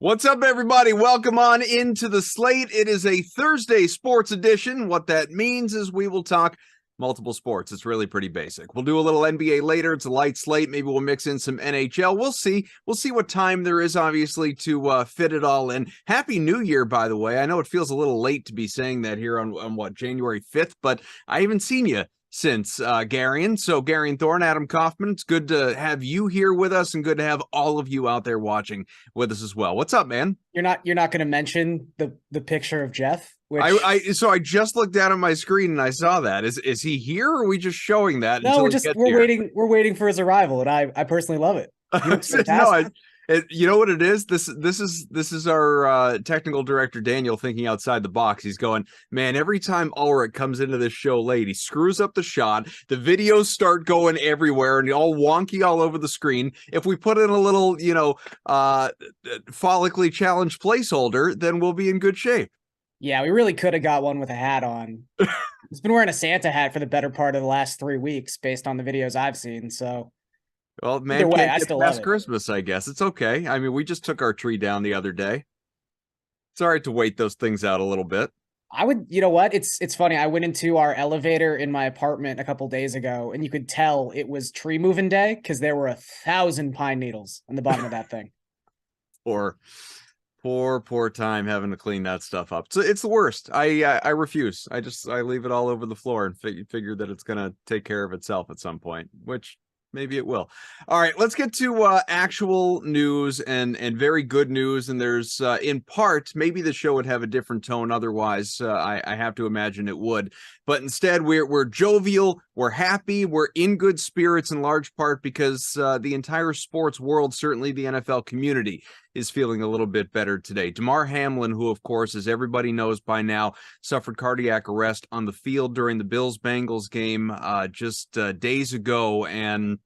What's up, everybody? Welcome on into the Slate. It is a Thursday sports edition. What that means is we will talk multiple sports. It's really pretty basic. We'll do a little NBA later. It's a light slate. Maybe we'll mix in some NHL. We'll see. We'll see what time there is, obviously, to fit it all in. Happy New Year, by the way. I know it feels a little late to be saying that here on January 5th, but I haven't seen you since Garion. So Garion Thorne, Adam Kaufman, it's good to have you here with us and good to have all of you out there watching with us as well. What's up, man? You're not going to mention the picture of Jeff, which I just looked down at my screen and I saw that. Is he here, or are we just showing that? No, we're waiting for his arrival, and I personally love it. No, you know what it is? This is our technical director Daniel thinking outside the box. He's going, man, every time Ulrich comes into this show late, he screws up the shot. The videos start going everywhere and all wonky all over the screen. If we put in a little, follically challenged placeholder, then we'll be in good shape. Yeah, we really could have got one with a hat on. He's been wearing a Santa hat for the better part of the last 3 weeks, based on the videos I've seen. So. Well, man, either way, I still love it. Christmas, I guess. It's okay. I mean, we just took our tree down the other day. It's all right to wait those things out a little bit. I would, you know what? It's funny. I went into our elevator in my apartment a couple days ago, and you could tell it was tree moving day because there were 1,000 pine needles on the bottom of that thing. Poor time having to clean that stuff up. So it's the worst. I refuse. I leave it all over the floor and figure that it's gonna take care of itself at some point, which maybe it will. All right, let's get to actual news and very good news. And there's in part, maybe the show would have a different tone otherwise. I have to imagine it would. But instead, we're jovial, we're happy, we're in good spirits in large part because the entire sports world, certainly the NFL community, is feeling a little bit better today. Damar Hamlin, who, of course, as everybody knows by now, suffered cardiac arrest on the field during the Bills-Bengals game just days ago, and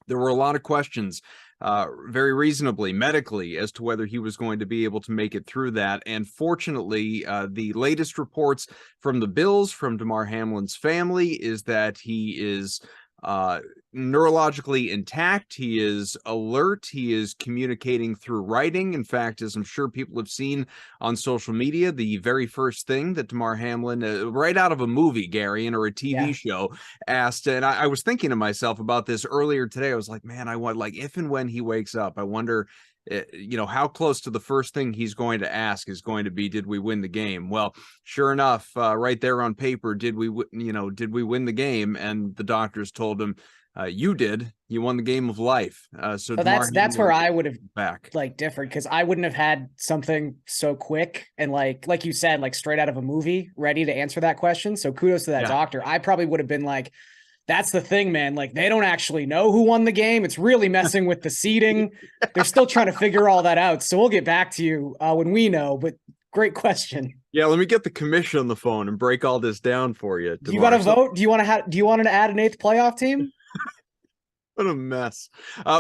there were a lot of questions, very reasonably, medically, as to whether he was going to be able to make it through that. And fortunately, the latest reports from the Bills, from Damar Hamlin's family, is that he is neurologically intact. He is alert. He is communicating through writing. In fact, as I'm sure people have seen on social media, the very first thing that Damar Hamlin, right out of a movie, Garion, or a TV show, asked, and I was thinking to myself about this earlier today. I was like, man, I want, like, if and when he wakes up, I wonder, how close to the first thing he's going to ask is going to be, did we win the game? Well, sure enough, right there on paper, did we win the game? And the doctors told him, you did. You won the game of life. So that's where I would have differed, because I wouldn't have had something so quick and like you said, like straight out of a movie, ready to answer that question. So kudos to that doctor. I probably would have been like, that's the thing, man. Like, they don't actually know who won the game. It's really messing with the seeding. They're still trying to figure all that out. So we'll get back to you when we know, but great question. Yeah, let me get the commission on the phone and break all this down for you. You got to vote? Do you want to add an 8th playoff team? What a mess,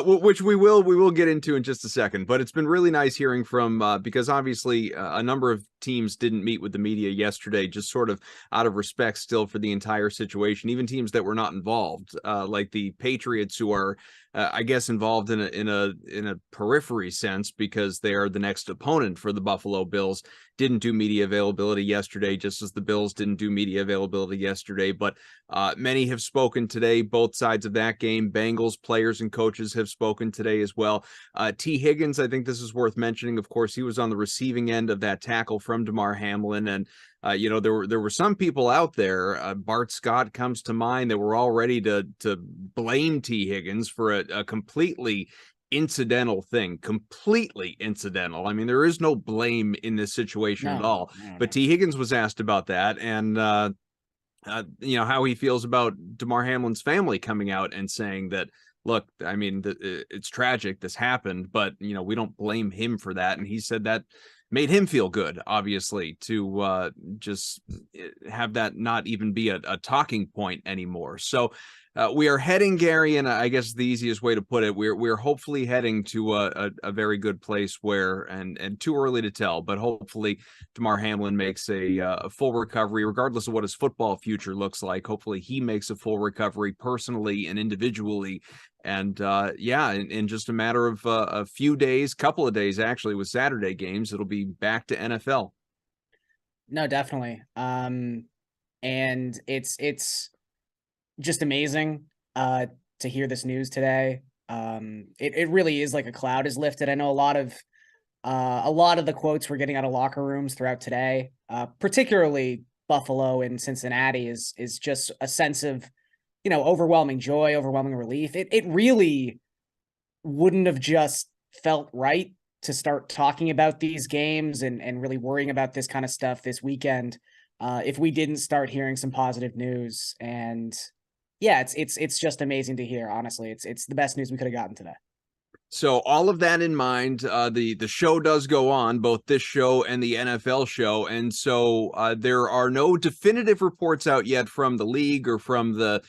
which we will get into in just a second. But it's been really nice hearing from, because obviously a number of teams didn't meet with the media yesterday, just sort of out of respect still for the entire situation. Even teams that were not involved, like the Patriots, who are, I guess, involved in a periphery sense because they are the next opponent for the Buffalo Bills, didn't do media availability yesterday, just as the Bills didn't do media availability yesterday. But many have spoken today, both sides of that game. Bengals players and coaches have spoken today as well. T. Higgins, I think this is worth mentioning. Of course, he was on the receiving end of that tackle from Damar Hamlin. And, there were some people out there, Bart Scott comes to mind, that were all ready to blame T. Higgins for a completely incidental thing. Completely incidental. I mean, there is no blame in this situation at all. But T. Higgins was asked about that, and how he feels about Damar Hamlin's family coming out and saying that, look, I mean, it's tragic this happened, but we don't blame him for that. And he said that made him feel good, obviously, to just have that not even be a talking point anymore. So we are heading, Gary, and I guess the easiest way to put it, we're hopefully heading to a very good place where, and too early to tell, but hopefully Damar Hamlin makes a full recovery, regardless of what his football future looks like. Hopefully he makes a full recovery personally and individually. And in just a matter of a few days, couple of days actually, with Saturday games, it'll be back to NFL. No, definitely. And it's just amazing to hear this news today. It really is like a cloud is lifted. I know a lot of the quotes we're getting out of locker rooms throughout today, particularly Buffalo and Cincinnati, is just a sense of, overwhelming joy, overwhelming relief. It really wouldn't have just felt right to start talking about these games and really worrying about this kind of stuff this weekend if we didn't start hearing some positive news. And yeah, it's just amazing to hear. Honestly, it's the best news we could have gotten today. So all of that in mind, the show does go on, both this show and the NFL show, and so there are no definitive reports out yet from the league or from the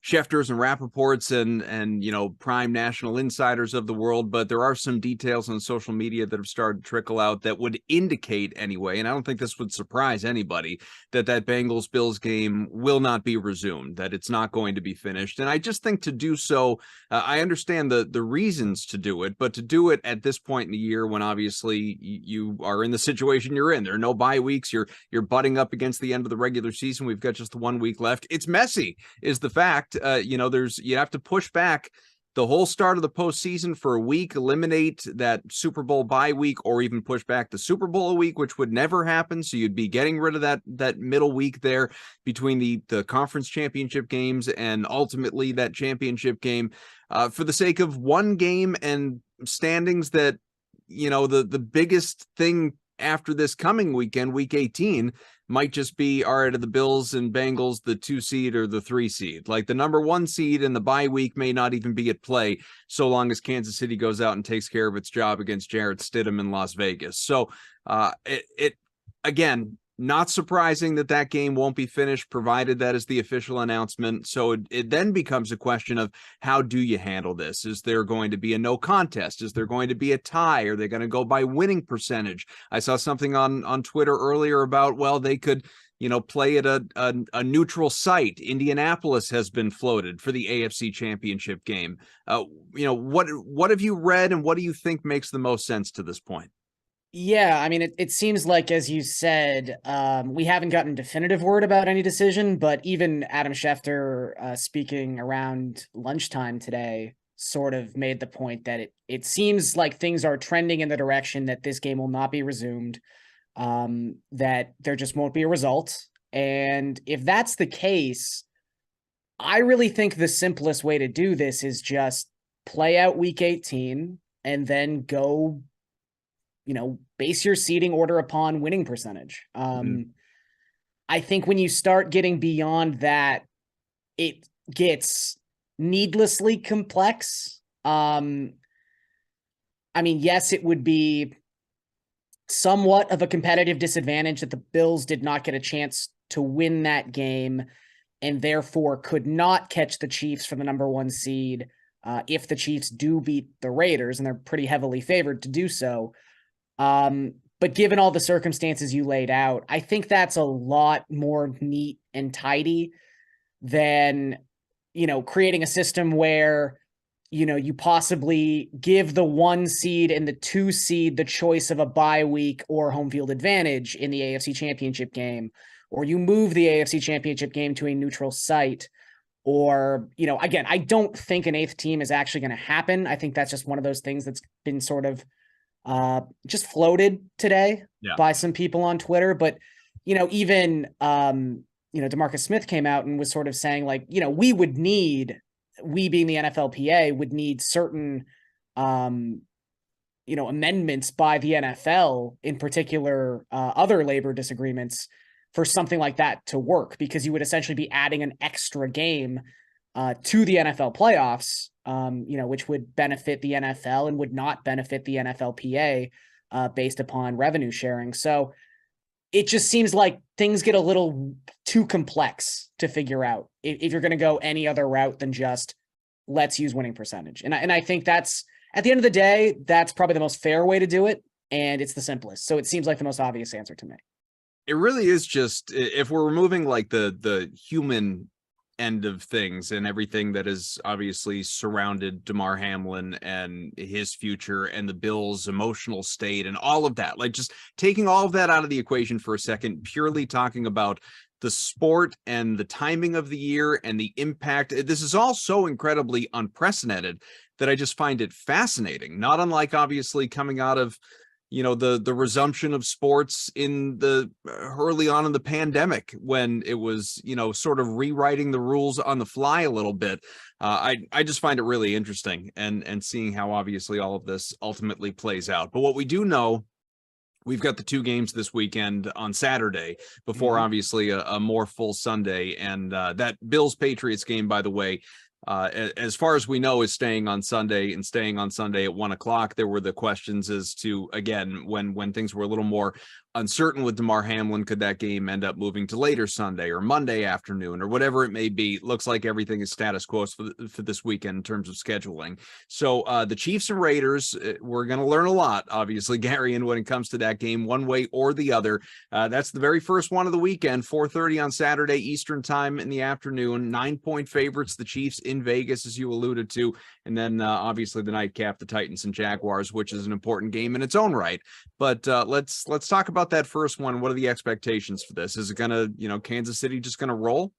Schefters and Rappaports and prime national insiders of the world, but there are some details on social media that have started to trickle out that would indicate anyway, and I don't think this would surprise anybody, that Bengals-Bills game will not be resumed, that it's not going to be finished. And I just think to do so, I understand the reasons to do it, but to do it at this point in the year when obviously you are in the situation you're in, there are no bye weeks, you're butting up against the end of the regular season, we've got just the 1 week left. It's messy, is the fact. You have to push back the whole start of the postseason for a week, eliminate that Super Bowl bye week, or even push back the Super Bowl a week, which would never happen. So you'd be getting rid of that middle week there between the conference championship games and ultimately that championship game for the sake of one game and standings that, the biggest thing after this coming weekend, week 18, might just be, all right, are the Bills and Bengals the 2 seed or the 3 seed? Like the number 1 seed in the bye week may not even be at play so long as Kansas City goes out and takes care of its job against Jarrett Stidham in Las Vegas. So again, not surprising that game won't be finished, provided that is the official announcement. So it then becomes a question of, how do you handle this? Is there going to be a no contest? Is there going to be a tie? Are they going to go by winning percentage? I saw something on Twitter earlier about, well, they could play at a neutral site. Indianapolis has been floated for the AFC Championship game. What have you read, and what do you think makes the most sense to this point? Yeah, I mean, it seems like, as you said, we haven't gotten definitive word about any decision, but even Adam Schefter speaking around lunchtime today sort of made the point that it seems like things are trending in the direction that this game will not be resumed, that there just won't be a result. And if that's the case, I really think the simplest way to do this is just play out week 18 and then go base your seeding order upon winning percentage. I think when you start getting beyond that, it gets needlessly complex. I mean, yes, it would be somewhat of a competitive disadvantage that the Bills did not get a chance to win that game and therefore could not catch the Chiefs for the number 1 seed if the Chiefs do beat the Raiders, and they're pretty heavily favored to do so. But given all the circumstances you laid out, I think that's a lot more neat and tidy than, creating a system where, you possibly give the 1 seed and the 2 seed the choice of a bye week or home field advantage in the AFC Championship game, or you move the AFC Championship game to a neutral site. Or, again, I don't think an 8th team is actually going to happen. I think that's just one of those things that's been sort of just floated today by some people on Twitter. But, even, DeMarcus Smith came out and was sort of saying, like, we being the NFLPA would need certain, amendments by the NFL, in particular, other labor disagreements, for something like that to work, because you would essentially be adding an extra game to the NFL playoffs, which would benefit the NFL and would not benefit the NFLPA based upon revenue sharing. So it just seems like things get a little too complex to figure out if you're going to go any other route than just let's use winning percentage. And I think that's, at the end of the day, that's probably the most fair way to do it. And it's the simplest. So it seems like the most obvious answer to me. It really is just, if we're removing like the human end of things and everything that is obviously surrounded Damar Hamlin and his future and the Bills' emotional state and all of that, like just taking all of that out of the equation for a second, purely talking about the sport and the timing of the year and the impact. This is all so incredibly unprecedented that I just find it fascinating. Not unlike obviously coming out of, you know, the resumption of sports in the early on in the pandemic, when it was, you know, sort of rewriting the rules on the fly a little bit. I just find it really interesting and seeing how obviously all of this ultimately plays out. But what we do know, we've got the 2 games this weekend on Saturday before obviously a more full Sunday. And that Bills Patriots game, by the way, as far as we know, is staying on Sunday and staying on Sunday at 1:00. There were the questions as to, again, when things were a little more uncertain with Damar Hamlin, could that game end up moving to later Sunday or Monday afternoon or whatever it may be? Looks like everything is status quo for this weekend in terms of scheduling. So the Chiefs and Raiders, we're going to learn a lot, obviously, Gary, and when it comes to that game, one way or the other. That's the very first one of the weekend, 4:30 on Saturday Eastern time in the afternoon. 9-point favorites, the Chiefs in Vegas, as you alluded to, and then obviously the nightcap, the Titans and Jaguars, which is an important game in its own right. But let's talk about that first one. What are the expectations for this? Is it gonna, you know, Kansas City just gonna roll?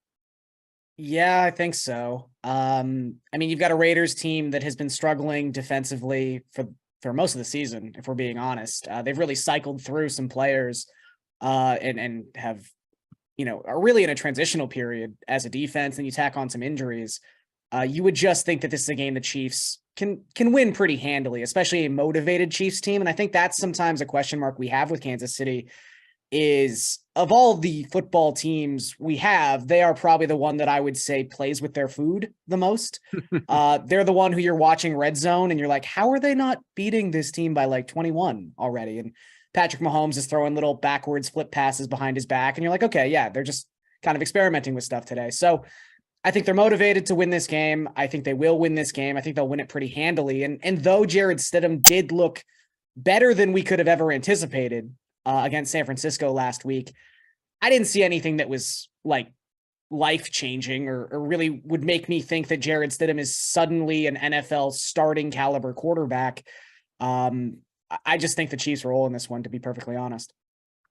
Yeah, I think so. I mean, you've got a Raiders team that has been struggling defensively for most of the season, if we're being honest. They've really cycled through some players and have, you know, are really in a transitional period as a defense, and you tack on some injuries. You would just think that this is a game the Chiefs can win pretty handily, especially a motivated Chiefs team. And I think that's sometimes a question mark we have with Kansas City is, of all the football teams we have, they are probably the one that I would say plays with their food the most. They're the one who you're watching Red Zone and you're like, how are they not beating this team by like 21 already? And Patrick Mahomes is throwing little backwards flip passes behind his back. And you're like, okay, yeah, they're just kind of experimenting with stuff today. So I think they're motivated to win this game. I think they will win this game. I think they'll win it pretty handily. And though Jared Stidham did look better than we could have ever anticipated against San Francisco last week, I didn't see anything that was like life-changing or really would make me think that Jared Stidham is suddenly an NFL starting caliber quarterback. I just think the Chiefs roll in this one, to be perfectly honest.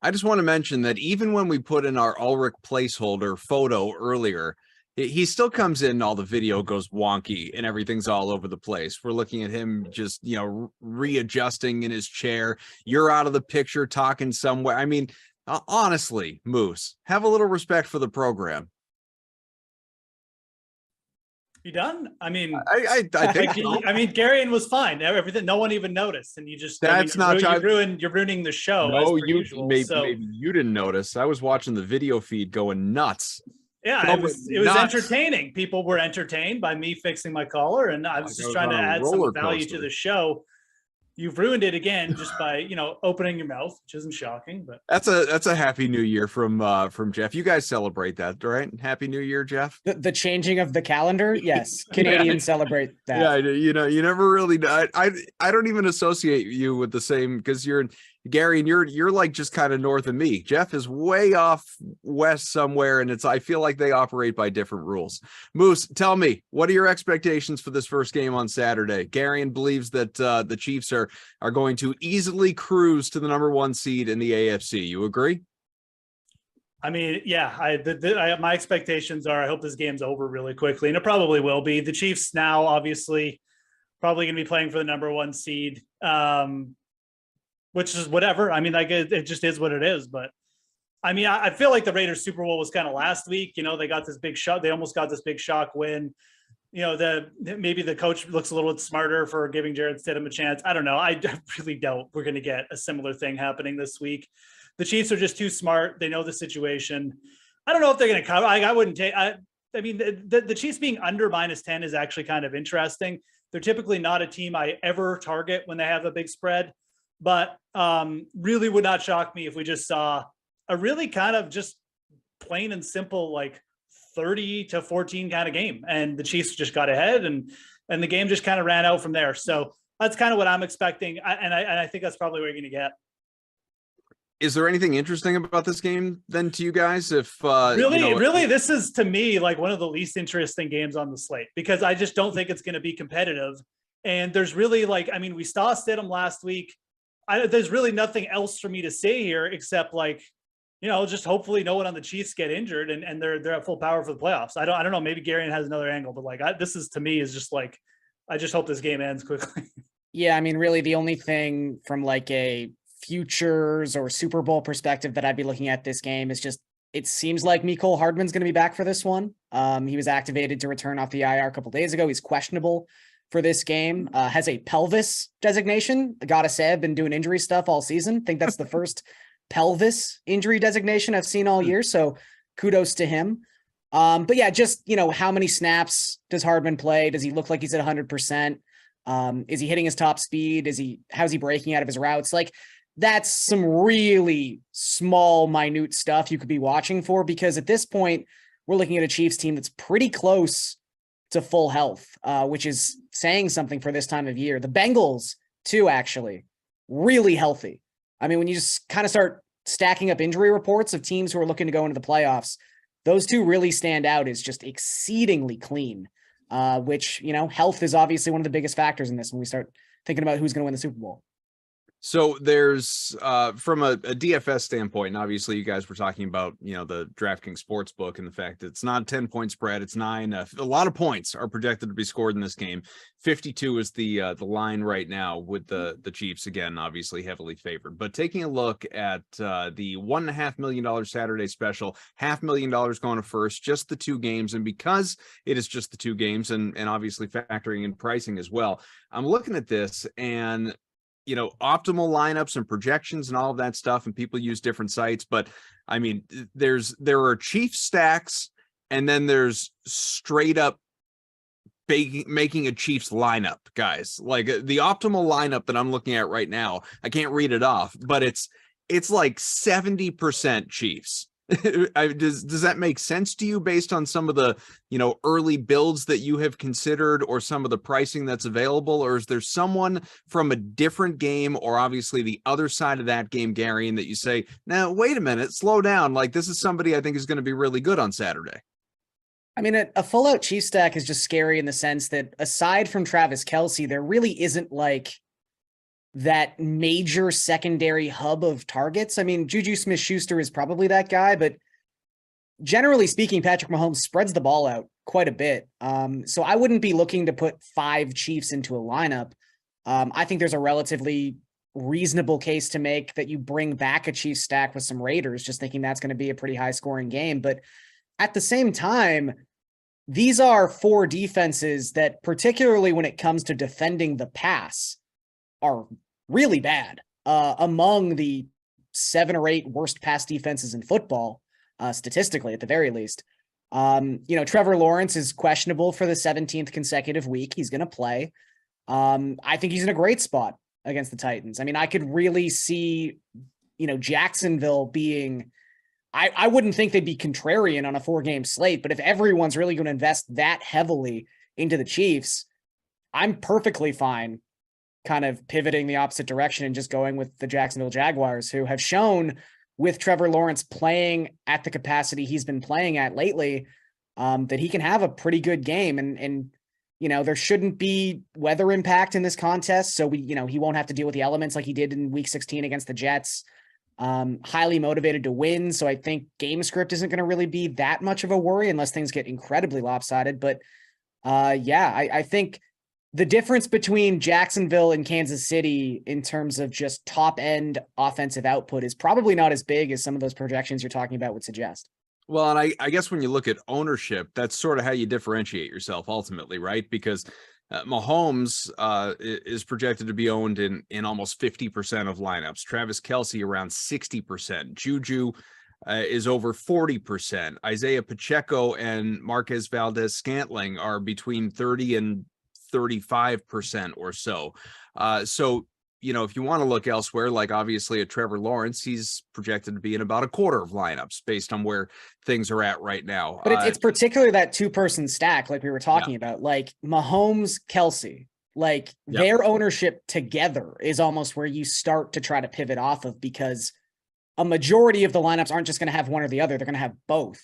I just want to mention that even when we put in our Ulrich placeholder photo earlier, he still comes in, all the video goes wonky and everything's all over the place. We're looking at him just, you know, readjusting in his chair. You're out of the picture talking somewhere. I mean, honestly, Moose, have a little respect for the program. You done? I mean, I think I mean, Garion was fine. Everything, no one even noticed, and you just that's not you're ruining the show. No, maybe you didn't notice. I was watching the video feed going nuts. Yeah, it was entertaining. People were entertained by me fixing my collar, and I was just trying to add some value to the show. You've ruined it again just by, you know, opening your mouth, which isn't shocking, but that's a happy new year from Jeff. You guys celebrate that, right? Happy New Year, Jeff. The changing of the calendar, yes. Canadians celebrate that. Yeah, you know, you never really. I don't even associate you with the same, because you're Gary, and you're like just kind of north of me. Jeff is way off west somewhere, and I feel like they operate by different rules. Moose, tell me, what are your expectations for this first game on Saturday? Garion believes that the Chiefs are going to easily cruise to the number 1 seed in the AFC. You agree? I mean, yeah, my expectations are, I hope this game's over really quickly, and it probably will be. The Chiefs now, obviously, probably going to be playing for the number 1 seed. Which is whatever. I mean, like it just is what it is. But I mean, I feel like the Raiders Super Bowl was kind of last week. You know, they got this big shot. They almost got this big shock win. You know, maybe the coach looks a little bit smarter for giving Jared Stidham a chance. I don't know. I really doubt we're going to get a similar thing happening this week. The Chiefs are just too smart. They know the situation. I don't know if they're going to cover. I wouldn't take. I mean, the Chiefs being under -10 is actually kind of interesting. They're typically not a team I ever target when they have a big spread. But really would not shock me if we just saw a really kind of just plain and simple, like 30-14 kind of game. And the Chiefs just got ahead and the game just kind of ran out from there. So that's kind of what I'm expecting. I think that's probably what you're going to get. Is there anything interesting about this game then to you guys? If really, this is to me like one of the least interesting games on the slate, because I just don't think it's going to be competitive. And there's really we saw Stidham last week. There's really nothing else for me to say here except just hopefully no one on the Chiefs get injured and they're at full power for the playoffs. I don't know. Maybe Garion has another angle, but this is to me is just I just hope this game ends quickly. Yeah, I mean, really, the only thing from a futures or Super Bowl perspective that I'd be looking at this game is just it seems like Mecole Hardman's going to be back for this one. He was activated to return off the IR a couple days ago. He's questionable for this game. Has a pelvis designation. Gotta say, I've been doing injury stuff all season. I think that's the first pelvis injury designation I've seen all year. So kudos to him. But yeah, just, how many snaps does Hardman play? Does he look like he's at 100%? Is he hitting his top speed? How's he breaking out of his routes? That's some really small, minute stuff you could be watching for, because at this point we're looking at a Chiefs team that's pretty close to full health, which is saying something for this time of year. The Bengals too, actually really healthy. I mean, when you just kind of start stacking up injury reports of teams who are looking to go into the playoffs, those two really stand out as just exceedingly clean, which, health is obviously one of the biggest factors in this when we start thinking about who's going to win the Super Bowl. So there's from a DFS standpoint, and obviously you guys were talking about, the DraftKings Sportsbook and the fact that it's not a 10-point spread, it's 9. A lot of points are projected to be scored in this game. 52 is the line right now with the Chiefs, again, obviously heavily favored. But taking a look at the $1.5 million Saturday special, $500,000 going to first, just the 2 games. And because it is just the 2 games and obviously factoring in pricing as well, I'm looking at this and optimal lineups and projections and all of that stuff, and people use different sites, but I mean, there are Chief stacks, and then there's straight up making a Chiefs lineup, guys. The optimal lineup that I'm looking at right now, I can't read it off, but it's like 70% Chiefs. Does that make sense to you based on some of the early builds that you have considered or some of the pricing that's available, or is there someone from a different game or obviously the other side of that game, Gary, and that you say, now wait a minute, slow down, this is somebody I think is going to be really good on Saturday? I mean, a full out Chief stack is just scary in the sense that aside from Travis Kelce, there really isn't that major secondary hub of targets. I mean, Juju Smith-Schuster is probably that guy, but generally speaking, Patrick Mahomes spreads the ball out quite a bit. So I wouldn't be looking to put 5 Chiefs into a lineup. I think there's a relatively reasonable case to make that you bring back a Chiefs stack with some Raiders, just thinking that's going to be a pretty high scoring game. But at the same time, these are 4 defenses that, particularly when it comes to defending the pass, are really bad, among the 7 or 8 worst pass defenses in football, statistically at the very least. Trevor Lawrence is questionable for the 17th consecutive week. He's going to play. I think he's in a great spot against the Titans. I mean, I could really see, Jacksonville being, I wouldn't think they'd be contrarian on a 4-game slate, but if everyone's really going to invest that heavily into the Chiefs, I'm perfectly fine kind of pivoting the opposite direction and just going with the Jacksonville Jaguars, who have shown with Trevor Lawrence playing at the capacity he's been playing at lately, that he can have a pretty good game. And there shouldn't be weather impact in this contest. So he won't have to deal with the elements like he did in week 16 against the Jets. Highly motivated to win. So I think game script isn't going to really be that much of a worry unless things get incredibly lopsided. But I think the difference between Jacksonville and Kansas City in terms of just top end offensive output is probably not as big as some of those projections you're talking about would suggest. Well, and I guess when you look at ownership, that's sort of how you differentiate yourself ultimately, right? Because Mahomes is projected to be owned in almost 50% of lineups. Travis Kelce around 60%. Juju is over 40%. Isaiah Pacheco and Marquez Valdez-Scantling are between 30 and 35% or so. So if you want to look elsewhere, like obviously at Trevor Lawrence, he's projected to be in about a quarter of lineups based on where things are at right now. But it's particularly that 2-person stack, like we were talking about, like Mahomes, Kelsey, like their ownership together is almost where you start to try to pivot off of, because a majority of the lineups aren't just going to have one or the other. They're going to have both.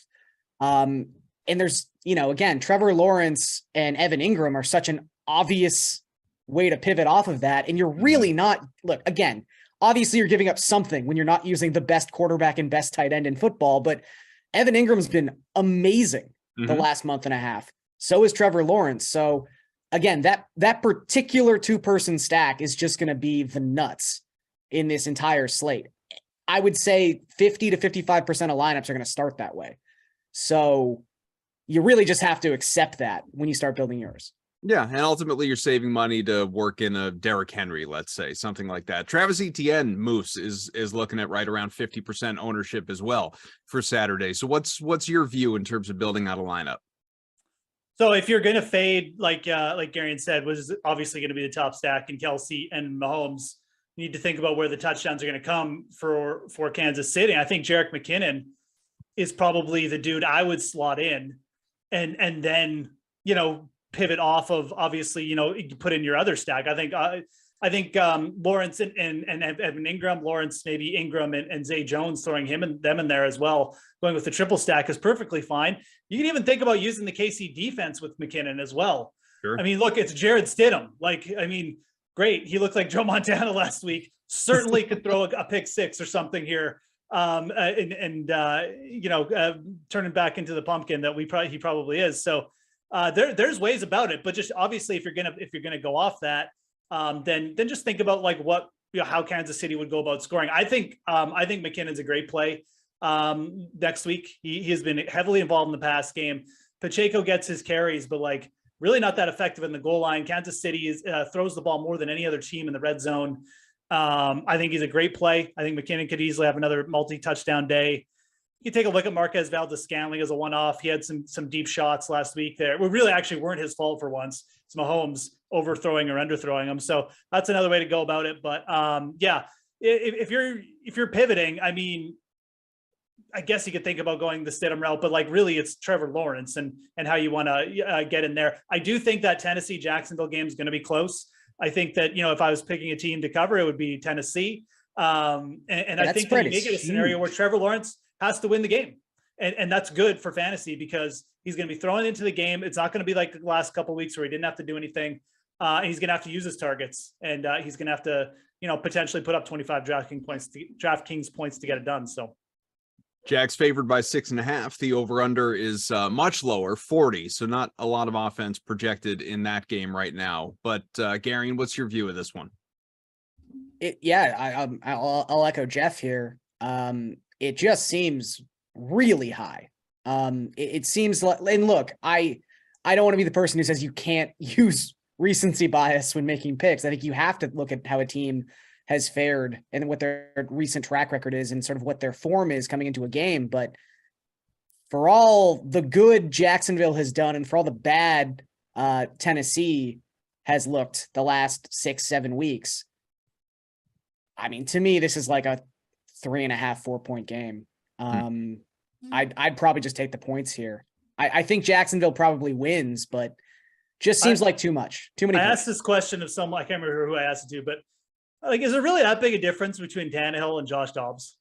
And there's, again, Trevor Lawrence and Evan Ingram are such an obvious way to pivot off of that. And you're really not, look, again, obviously you're giving up something when you're not using the best quarterback and best tight end in football, but Evan Ingram's been amazing the last month and a half. So is Trevor Lawrence. So again, that particular 2-person stack is just going to be the nuts in this entire slate. I would say 50 to 55% of lineups are going to start that way. So you really just have to accept that when you start building yours. Yeah, and ultimately you're saving money to work in a Derrick Henry, let's say, something like that. Travis Etienne, Moose, is looking at right around 50% ownership as well for Saturday. So what's your view in terms of building out a lineup? So if you're going to fade, like Garion said, was obviously going to be the top stack in Kelsey and Mahomes, you need to think about where the touchdowns are going to come for Kansas City. I think Jerick McKinnon is probably the dude I would slot in and then, pivot off of, obviously, you put in your other stack. I think Lawrence and Evan Ingram, Lawrence, maybe Ingram and Zay Jones, throwing them in there as well, going with the triple stack is perfectly fine. You can even think about using the KC defense with McKinnon as well. Sure. I mean, look, it's Jared Stidham. Great. He looked like Joe Montana last week. Certainly could throw a pick six or something here. Turning back into the pumpkin that he probably is. So there's ways about it, but just obviously if you're gonna go off that, then just think about how Kansas City would go about scoring. I think McKinnon's a great play next week. He has been heavily involved in the pass game. Pacheco gets his carries, but really not that effective in the goal line. Kansas City throws the ball more than any other team in the red zone. I think he's a great play. I think McKinnon could easily have another multi-touchdown day. You take a look at Marquez Valdes-Scantling as a one-off. He had some deep shots last week there. We really actually weren't his fault for once. It's Mahomes overthrowing or underthrowing him. So that's another way to go about it. But if you're pivoting, I mean, I guess you could think about going the Stidham route, but really it's Trevor Lawrence and how you want to get in there. I do think that Tennessee-Jacksonville game is going to be close. I think that, if I was picking a team to cover, it would be Tennessee. I think that you make it a scenario where Trevor Lawrence has to win the game. And that's good for fantasy because he's going to be thrown into the game. It's not going to be like the last couple of weeks where he didn't have to do anything. And he's going to have to use his targets, and he's going to have to, potentially put up 25 DraftKings points to get it done. So Jack's favored by 6.5. The over-under is much lower, 40. So not a lot of offense projected in that game right now. But Garion, what's your view of this one? I'll echo Jeff here. It just seems really high. It seems like, and look, I don't want to be the person who says you can't use recency bias when making picks. I think you have to look at how a team has fared and what their recent track record is and sort of what their form is coming into a game. But for all the good Jacksonville has done and for all the bad Tennessee has looked the last 6-7 weeks, I mean, to me, this is like a 3.5-4 point game. I'd probably just take the points here. I think Jacksonville probably wins, but just seems like too much. Too many. I asked this question of someone, I can't remember who I asked it to, but is there really that big a difference between Tannehill and Josh Dobbs?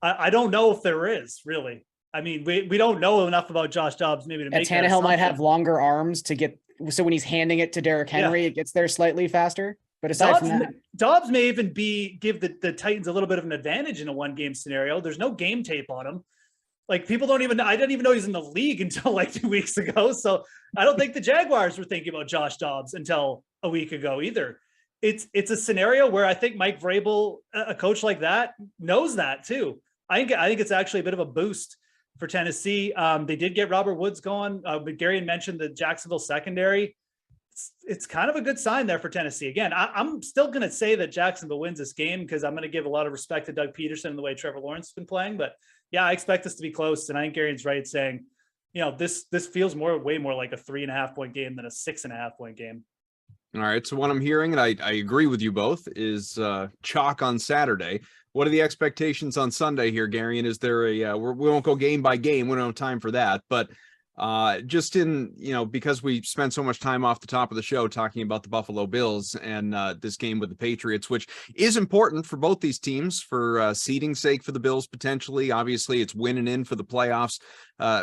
I don't know if there is really. I mean, we don't know enough about Josh Dobbs maybe to make Tannehill might have longer arms to get, so when he's handing it to Derrick Henry, it gets there slightly faster. But aside from that, Dobbs may even give the Titans a little bit of an advantage in a one-game scenario. There's no game tape on him. People don't even know. I didn't even know he's in the league until 2 weeks ago. So I don't think the Jaguars were thinking about Josh Dobbs until a week ago either. It's a scenario where I think Mike Vrabel, a coach like that, knows that too. I think it's actually a bit of a boost for Tennessee. They did get Robert Woods going, but Garion mentioned the Jacksonville secondary. It's kind of a good sign there for Tennessee. Again, I'm still going to say that Jacksonville wins this game because I'm going to give a lot of respect to Doug Peterson and the way Trevor Lawrence has been playing. But yeah, I expect this to be close. And I think Garion's right saying, this feels way more like a 3.5 point game than a 6.5 point game. All right. So what I'm hearing, and I agree with you both, is chalk on Saturday. What are the expectations on Sunday here, Gary? And is there a we won't go game by game. We don't have time for that. But just in, because we spent so much time off the top of the show talking about the Buffalo Bills and this game with the Patriots, which is important for both these teams for seeding sake for the Bills potentially. Obviously, it's winning in for the playoffs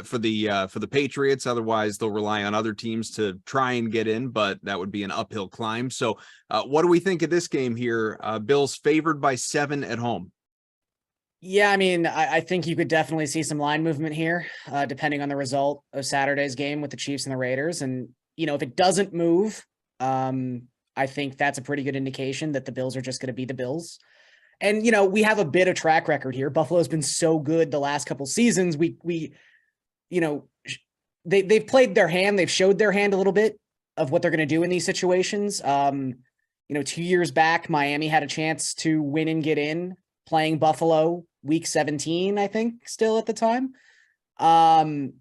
for the Patriots. Otherwise, they'll rely on other teams to try and get in, but that would be an uphill climb. So what do we think of this game here? Bills favored by 7 at home. Yeah, I mean, I think you could definitely see some line movement here, depending on the result of Saturday's game with the Chiefs and the Raiders. And, if it doesn't move, I think that's a pretty good indication that the Bills are just going to be the Bills. And, we have a bit of track record here. Buffalo's been so good the last couple seasons. They've played their hand. They've showed their hand a little bit of what they're going to do in these situations. 2 years back, Miami had a chance to win and get in, playing Buffalo week 17, I think, still at the time. And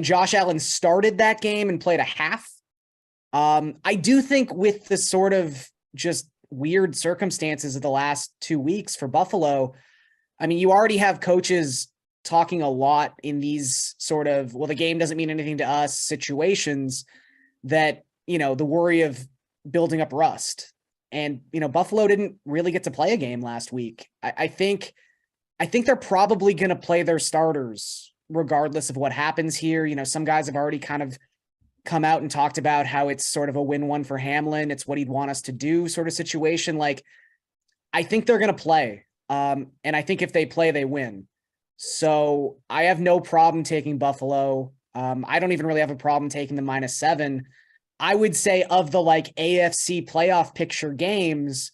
Josh Allen started that game and played a half. I do think with the sort of just weird circumstances of the last 2 weeks for Buffalo, I mean, you already have coaches talking a lot in these sort of, well, the game doesn't mean anything to us situations that, the worry of building up rust. And, Buffalo didn't really get to play a game last week. I think they're probably going to play their starters regardless of what happens here. Some guys have already kind of come out and talked about how it's sort of a win-one for Hamlin. It's what he'd want us to do sort of situation. Like, I think they're going to play. And I think if they play, they win. So I have no problem taking Buffalo. I don't even really have a problem taking the -7. I would say of the AFC playoff picture games,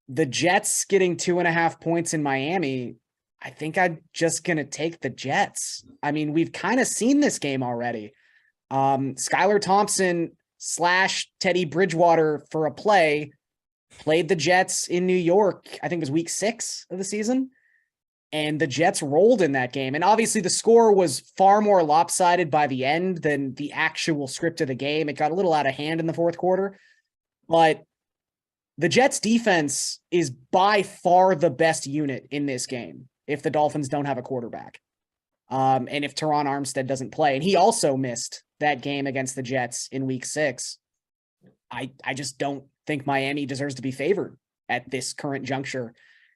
the Jets getting 2.5 points in Miami, I think I'm just going to take the Jets. I mean, we've kind of seen this game already. Skylar Thompson / Teddy Bridgewater for a play played the Jets in New York. I think it was week 6 of the season. And the Jets rolled in that game. And obviously the score was far more lopsided by the end than the actual script of the game. It got a little out of hand in the fourth quarter. But the Jets defense is by far the best unit in this game if the Dolphins don't have a quarterback. And if Teron Armstead doesn't play. And he also missed that game against the Jets in week 6. I just don't think Miami deserves to be favored at this current juncture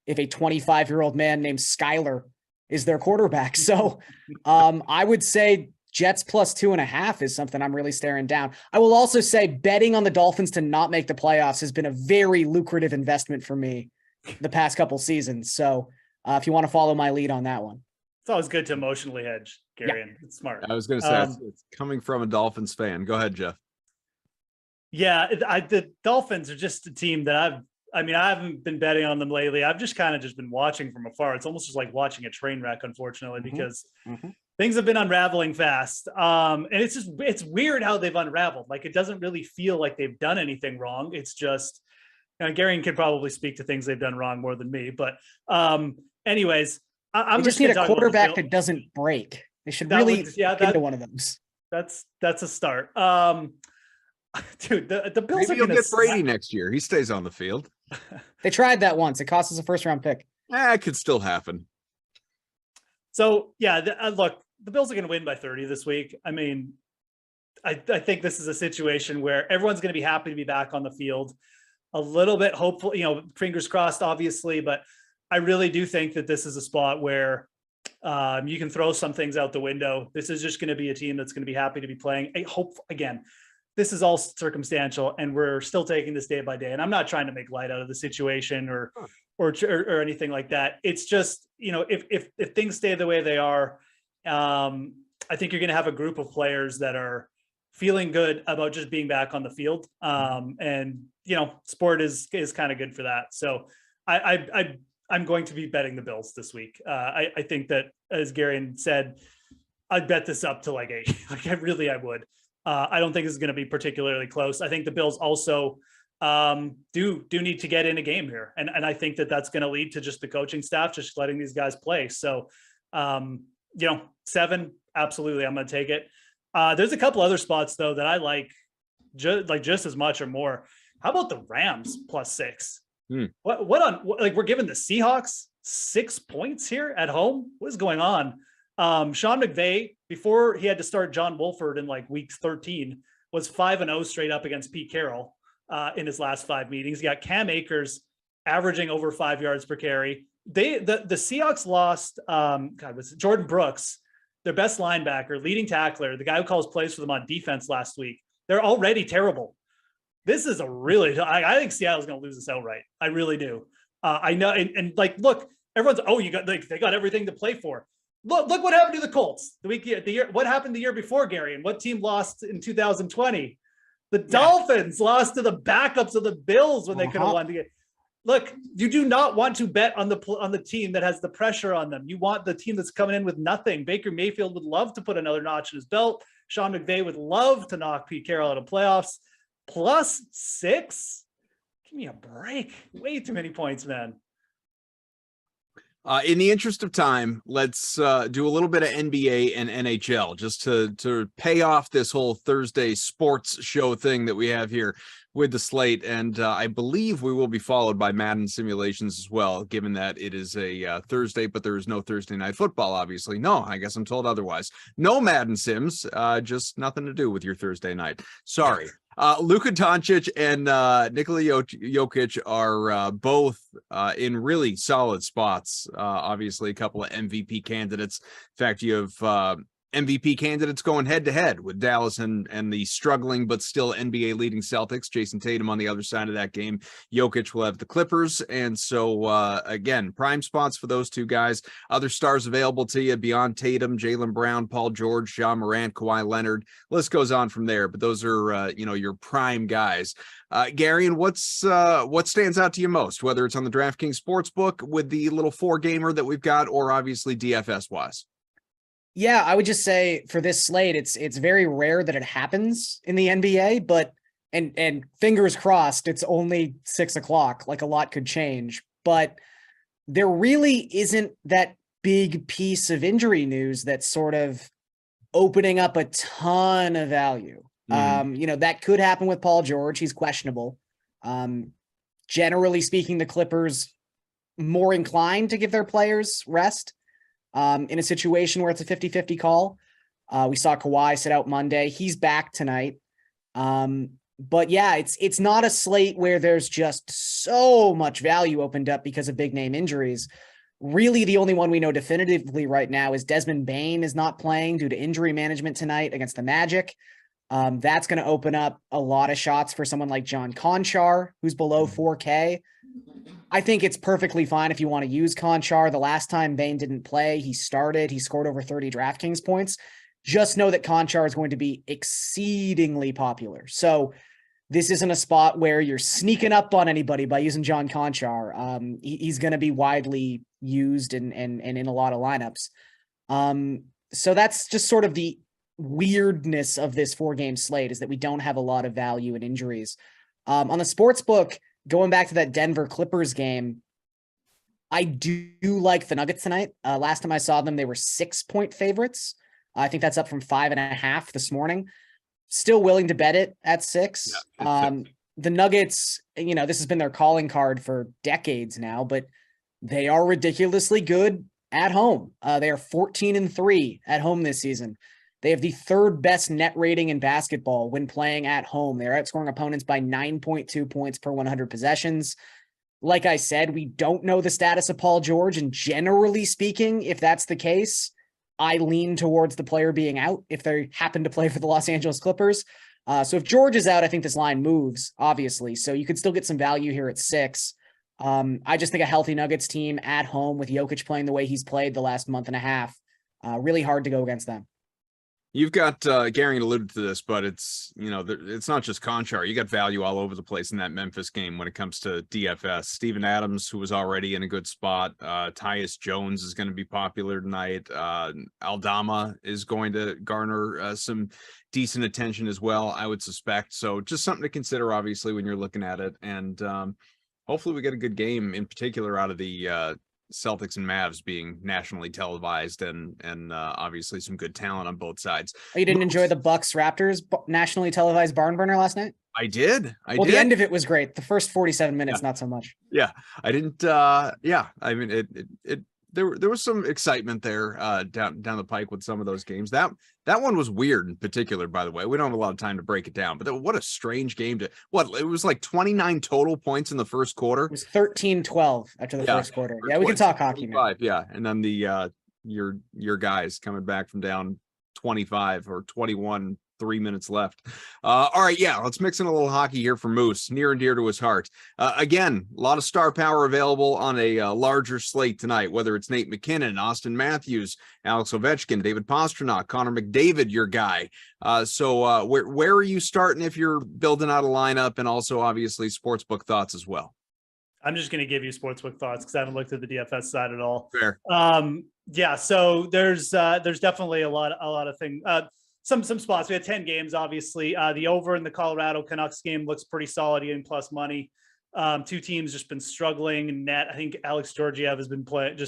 if a 25-year-old man named Skyler is their quarterback. So I would say Jets +2.5 is something I'm really staring down. I will also say betting on the Dolphins to not make the playoffs has been a very lucrative investment for me the past couple seasons. So if you want to follow my lead on that one. It's always good to emotionally hedge, Gary. Yeah. It's smart. I was going to say it's coming from a Dolphins fan. Go ahead, Jeff. Yeah, the Dolphins are just a team that I haven't been betting on them lately. I've just kind of been watching from afar. It's almost just like watching a train wreck, unfortunately, because things have been unraveling fast. And it's weird how they've unraveled. Like, it doesn't really feel like they've done anything wrong. It's just, Gary could probably speak to things they've done wrong more than me. But anyways, I'm just need a quarterback that doesn't break. They should really get into one of those. That's a start. Dude, the Bills Maybe you'll get Brady next year. He stays on the field. They tried that once. It cost us a first-round pick. It could still happen. So, yeah, look, the Bills are going to win by 30 this week. I mean, I think this is a situation where everyone's going to be happy to be back on the field. A little bit hopeful, fingers crossed, obviously, but I really do think that this is a spot where you can throw some things out the window. This is just going to be a team that's going to be happy to be playing. I hope, again, this is all circumstantial and we're still taking this day by day. And I'm not trying to make light out of the situation or anything like that. It's just, if things stay the way they are, I think you're going to have a group of players that are feeling good about just being back on the field. And sport is kind of good for that. So I'm going to be betting the Bills this week. I think that, as Gary said, I'd bet this up to like 8. I would. I don't think this is going to be particularly close. I think the Bills also do need to get in a game here. And I think that that's going to lead to just the coaching staff just letting these guys play. So, 7, absolutely, I'm going to take it. There's a couple other spots, though, that I like just as much or more. How about the Rams +6? What we're giving the Seahawks 6 points here at home? What is going on? Sean McVay, before he had to start John Wolford in like week 13, was 5-0 straight up against Pete Carroll in his last 5 meetings. He got Cam Akers averaging over 5 yards per carry. The Seahawks lost was it Jordan Brooks, their best linebacker, leading tackler, the guy who calls plays for them on defense last week. They're already terrible. This is I think Seattle's going to lose this outright. I really do. I know. And like, look, everyone's, they got everything to play for. Look what happened to the Colts the year. What happened the year before, Gary? And what team lost in 2020? The Dolphins lost to the backups of the Bills when they could have won the game. Look, you do not want to bet on the team that has the pressure on them. You want the team that's coming in with nothing. Baker Mayfield would love to put another notch in his belt. Sean McVay would love to knock Pete Carroll out of playoffs. +6? Give me a break. Way too many points, man. In the interest of time, let's do a little bit of NBA and NHL just to pay off this whole Thursday sports show thing that we have here with the slate. And I believe we will be followed by Madden simulations as well, given that it is a Thursday, but there is no Thursday night football, obviously. No, I guess I'm told otherwise. No Madden sims, just nothing to do with your Thursday night. Sorry. Luka Doncic and Nikola Jokic are both in really solid spots. Obviously, a couple of MVP candidates. In fact, you have MVP candidates going head-to-head with Dallas and the struggling but still NBA leading Celtics. Jason Tatum on the other side of that game. Jokic will have the Clippers. And so, again, prime spots for those two guys. Other stars available to you beyond Tatum, Jaylen Brown, Paul George, Ja Morant, Kawhi Leonard. List goes on from there, but those are, your prime guys. Gary, and what stands out to you most, whether it's on the DraftKings Sportsbook with the little 4-gamer that we've got, or obviously DFS-wise? Yeah, I would just say for this slate, it's very rare that it happens in the NBA, but and fingers crossed, it's only 6 o'clock. Like, a lot could change, but there really isn't that big piece of injury news that's sort of opening up a ton of value. That could happen with Paul George. He's questionable. Generally speaking, the Clippers more inclined to give their players rest. In a situation where it's a 50-50 call. We saw Kawhi sit out Monday. He's back tonight. But yeah, it's not a slate where there's just so much value opened up because of big name injuries. Really, the only one we know definitively right now is Desmond Bane is not playing due to injury management tonight against the Magic. That's going to open up a lot of shots for someone like John Konchar, who's below 4K. I think it's perfectly fine if you want to use Konchar. The last time Bane didn't play, he started. He scored over 30 DraftKings points. Just know that Konchar is going to be exceedingly popular. So this isn't a spot where you're sneaking up on anybody by using John Konchar. He's going to be widely used and in a lot of lineups. So that's just sort of the weirdness of this 4-game slate, is that we don't have a lot of value in injuries. On the sportsbook, going back to that Denver Clippers game, I do like the Nuggets tonight. Last time I saw them, they were 6-point favorites. I think that's up from 5.5 this morning. Still willing to bet it at 6. Yeah, the Nuggets, this has been their calling card for decades now, but they are ridiculously good at home. They are 14-3 at home this season. They have the 3rd best net rating in basketball when playing at home. They're outscoring opponents by 9.2 points per 100 possessions. Like I said, we don't know the status of Paul George, and generally speaking, if that's the case, I lean towards the player being out if they happen to play for the Los Angeles Clippers. So if George is out, I think this line moves, obviously. So you could still get some value here at 6. I just think a healthy Nuggets team at home with Jokic playing the way he's played the last month and a half, really hard to go against them. You've got, Gary alluded to this, but it's, it's not just Konchar. You got value all over the place in that Memphis game when it comes to DFS. Steven Adams, who was already in a good spot. Tyus Jones is going to be popular tonight. Aldama is going to garner some decent attention as well, I would suspect. So just something to consider, obviously, when you're looking at it. And hopefully we get a good game, in particular out of the Celtics and Mavs being nationally televised, and obviously some good talent on both sides. Oh, you didn't enjoy the Bucks Raptors nationally televised barn burner last night? I did. The end of it was great. The first 47 minutes, not so much. Yeah, I didn't. Yeah, I mean, there was some excitement there down the pike with some of those games. That one was weird in particular, by the way. We don't have a lot of time to break it down, but what a strange game it was like 29 total points in the first quarter. It was 13-12 after the first quarter. Yeah, we can talk hockey now. Yeah, and then the your guys coming back from down 25 or 21, 3 minutes left. All right, yeah, let's mix in a little hockey here for Moose, near and dear to his heart. Again, a lot of star power available on a larger slate tonight, whether it's Nate McKinnon, Austin Matthews, Alex Ovechkin, David Pastrnak, Connor McDavid, your guy. So where are you starting if you're building out a lineup, and also obviously sportsbook thoughts as well? I'm just going to give you sportsbook thoughts because I haven't looked at the DFS side at all. Fair. Yeah, so there's definitely a lot of things. Some spots. We had 10 games, obviously. The over in the Colorado Canucks game looks pretty solid, even plus money. Two teams just been struggling in net. I think Alex Georgiev has been playing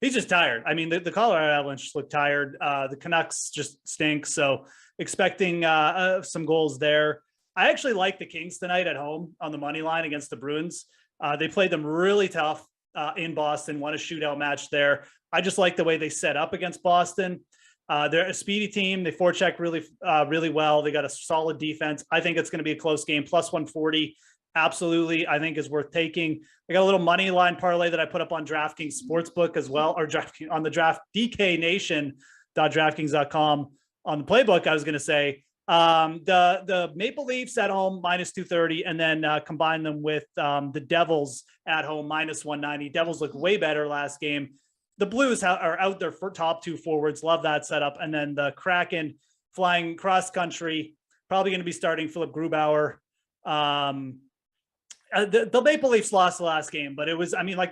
he's just tired. I mean, the Colorado Avalanche just look tired. The Canucks just stink. So expecting some goals there. I actually like the Kings tonight at home on the money line against the Bruins. They played them really tough in Boston, won a shootout match there. I just like the way they set up against Boston. They're a speedy team. They forecheck really well. They got a solid defense. I think it's going to be a close game. Plus 140, absolutely, I think is worth taking. I got a little money line parlay that I put up on DraftKings Sportsbook as well, or on the draft DKNation.DraftKings.com on the playbook. I was going to say the Maple Leafs at home minus 230, and then combine them with the Devils at home minus 190. Devils look way better last game. The Blues are out there for top two forwards. Love that setup. And then the Kraken flying cross country, probably going to be starting Philip Grubauer. The Maple Leafs lost the last game, but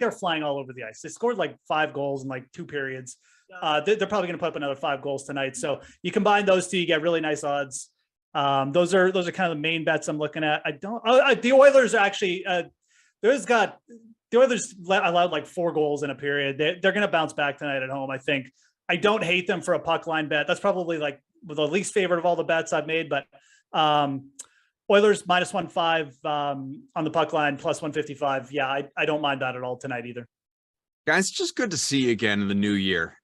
they're flying all over the ice. They scored like 5 goals in like 2 periods. They're probably going to put up another 5 goals tonight. So you combine those two, you get really nice odds. Those are kind of the main bets I'm looking at. The Oilers actually, the Oilers allowed like 4 goals in a period. They're going to bounce back tonight at home, I think. I don't hate them for a puck line bet. That's probably like the least favorite of all the bets I've made, but Oilers minus 1.5 on the puck line, plus 155. Yeah, I don't mind that at all tonight either. Guys, just good to see you again in the new year.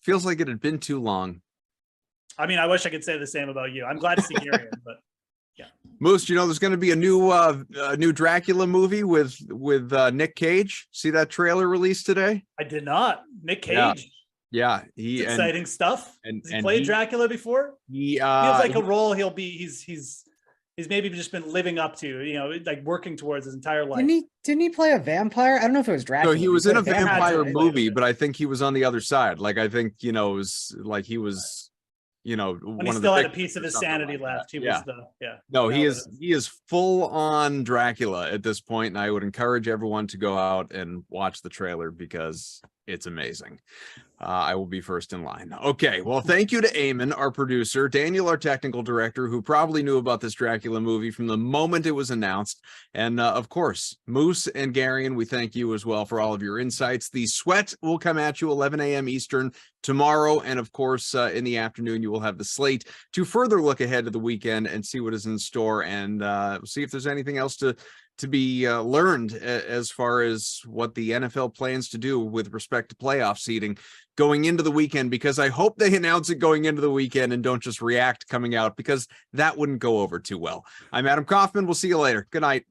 Feels like it had been too long. I mean, I wish I could say the same about you. I'm glad to see you again, but yeah. Moose, there's going to be a new Dracula movie with Nick Cage. See that trailer released today? I did not. Nick Cage. Yeah, exciting stuff. And he played Dracula before. He feels like a role he's maybe just been living up to, like working towards his entire life. Didn't he play a vampire? I don't know if it was Dracula. So he was in a vampire movie, but I think he was on the other side. Like, I think, it was like he was, when he still had a piece of his sanity left. He was No, he is full on Dracula at this point, and I would encourage everyone to go out and watch the trailer because it's amazing. I will be first in line. Okay, well, thank you to Eamon, our producer, Daniel, our technical director, who probably knew about this Dracula movie from the moment it was announced, and of course, Moose and Garion, we thank you as well for all of your insights. The Sweat will come at you 11 a.m. Eastern tomorrow, and of course, in the afternoon, you will have the Slate to further look ahead to the weekend and see what is in store, and see if there's anything else to be learned as far as what the NFL plans to do with respect to playoff seeding going into the weekend, because I hope they announce it going into the weekend and don't just react coming out, because that wouldn't go over too well. I'm Adam Kaufman. We'll see you later. Good night.